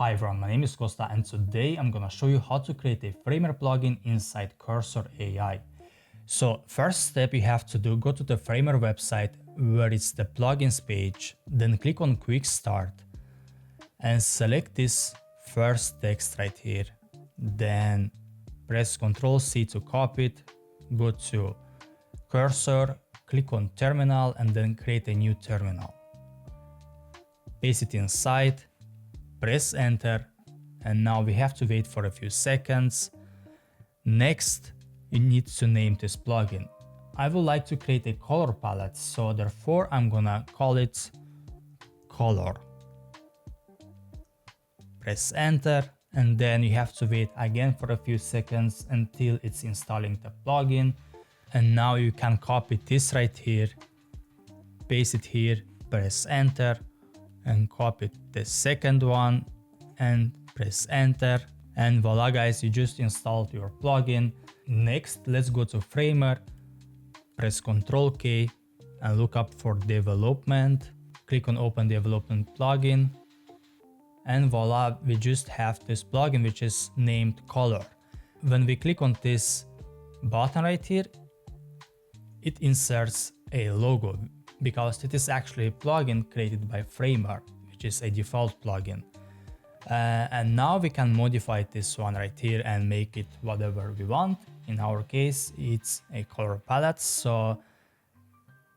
Hi everyone, my name is Costa and today I'm gonna show you how to create a Framer plugin inside Cursor AI. So first step you have to do, go to the Framer website where it's the plugins page, then click on Quick Start and select this first text right here. Then press Ctrl C to copy it, go to Cursor, click on Terminal and then create a new terminal. Paste it inside, press enter, and now we have to wait for a few seconds. Next, you need to name this plugin. I would like to create a color palette, so therefore I'm gonna call it color. Press enter, and then you have to wait again for a few seconds until it's installing the plugin. And now you can copy this right here, paste it here, press enter, and copy the second one and press enter, and voila guys, you just installed your plugin. Next, let's go to Framer, press Ctrl K and look up for development, click on open development plugin, and voila, we just have this plugin which is named color. When we click on this button right here, it inserts a logo because it is actually a plugin created by Framer, which is a default plugin. And now we can modify this one right here and make it whatever we want. In our case, it's a color palette. So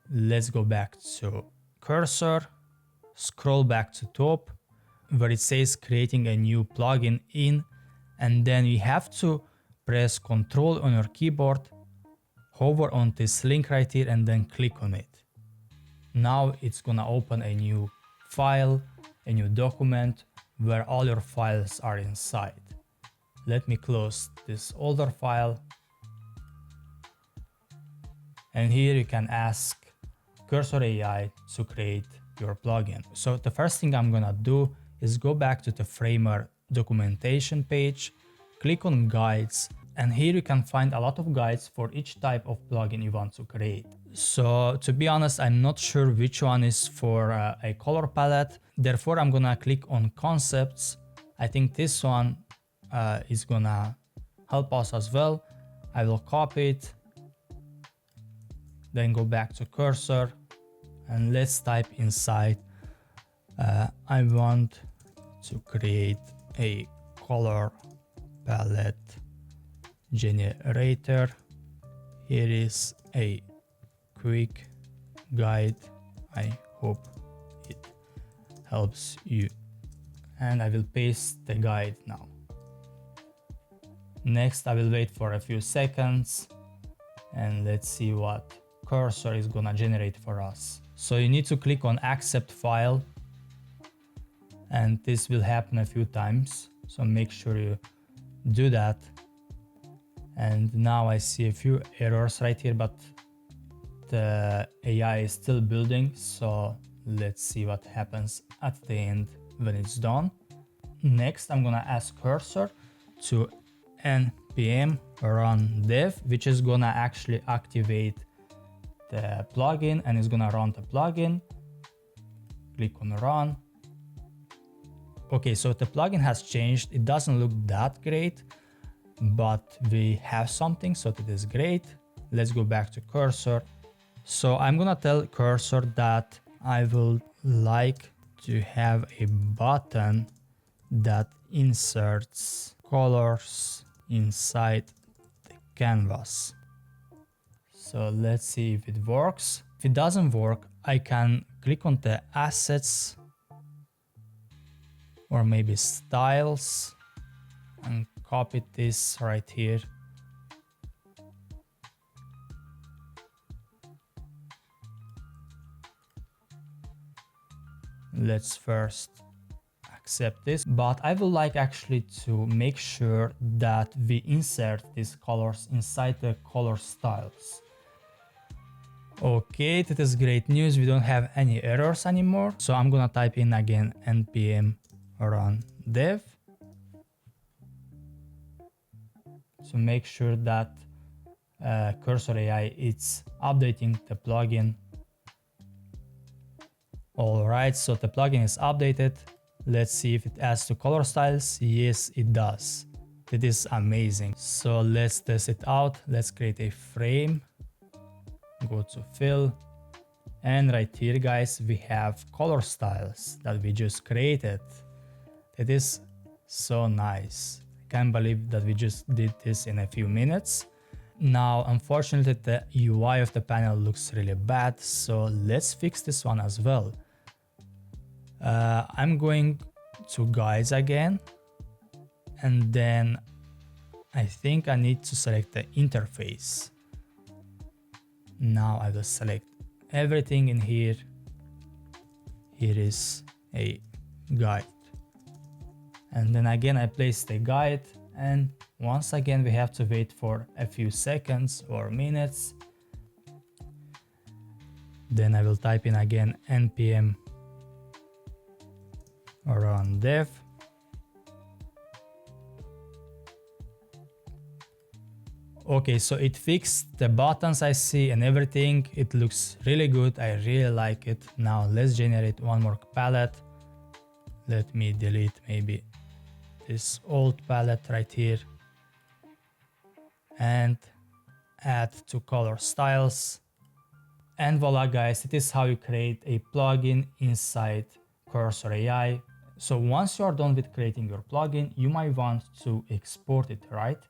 let's go back to Cursor, scroll back to top where it says creating a new plugin in, and then you have to press Ctrl on your keyboard, hover on this link right here and then click on it. Now it's gonna open a new file, a new document where all your files are inside. Let me close this older file. And here you can ask Cursor AI to create your plugin. So the first thing I'm gonna do is go back to the Framer documentation page, click on guides, and here you can find a lot of guides for each type of plugin you want to create. So to be honest, I'm not sure which one is for a color palette. Therefore, I'm gonna click on concepts. I think this one is gonna help us as well. I will copy it, then go back to Cursor and let's type inside. I want to create a color palette generator. Here is a quick guide. I hope it helps you. And I will paste the guide now. Next, I will wait for a few seconds and let's see what Cursor is gonna generate for us. So you need to click on accept file, and this will happen a few times. So make sure you do that. And now I see a few errors right here, but the AI is still building. So let's see what happens at the end when it's done. Next, I'm gonna ask Cursor to npm run dev, which is gonna actually activate the plugin and is gonna run the plugin. Click on run. Okay, so the plugin has changed. It doesn't look that great, but we have something, so that is great. Let's go back to Cursor. So I'm gonna tell Cursor that I would like to have a button that inserts colors inside the canvas. So let's see if it works. If it doesn't work, I can click on the assets or maybe styles and copy this right here. Let's first accept this, but I would like actually to make sure that we insert these colors inside the color styles. Okay, that is great news. We don't have any errors anymore. So I'm gonna type in again npm run dev to make sure that Cursor AI is updating the plugin. Alright, so the plugin is updated. Let's see if it adds to color styles. Yes, it does. It is amazing. So let's test it out. Let's create a frame. Go to fill. And right here, guys, we have color styles that we just created. It is so nice. I can't believe that we just did this in a few minutes. Now, unfortunately, the UI of the panel looks really bad, so let's fix this one as well. I'm going to guides again, and then I think I need to select the interface. Now I will select everything in here. Here is a guide. And then again, I place the guide, and once again, we have to wait for a few seconds or minutes. Then I will type in again npm run dev. Okay, so it fixed the buttons I see and everything. It looks really good. I really like it. Now let's generate one more palette. Let me delete maybe this old palette right here and add to color styles. And voila, guys, it is how you create a plugin inside Cursor AI. So once you are done with creating your plugin, you might want to export it, right?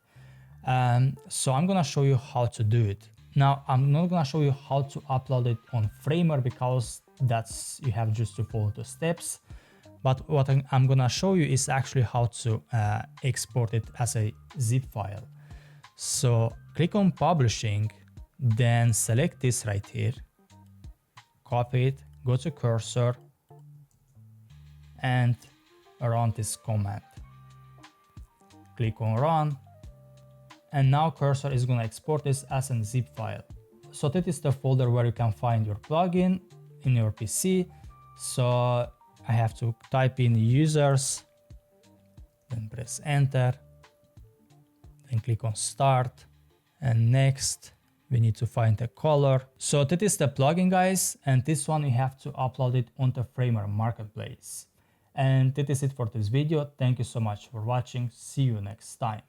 So I'm gonna show you how to do it. Now, I'm not gonna show you how to upload it on Framer because you have just to follow the steps. But what I'm gonna show you is actually how to export it as a zip file. So click on publishing, then select this right here, copy it, go to Cursor, and run this command. Click on run, and now Cursor is gonna export this as a zip file. So that is the folder where you can find your plugin in your PC. So I have to type in users, then press enter, then click on start, and next we need to find a color. So that is the plugin, guys, and this one you have to upload it onto Framer Marketplace. And that is it for this video. Thank you so much for watching. See you next time.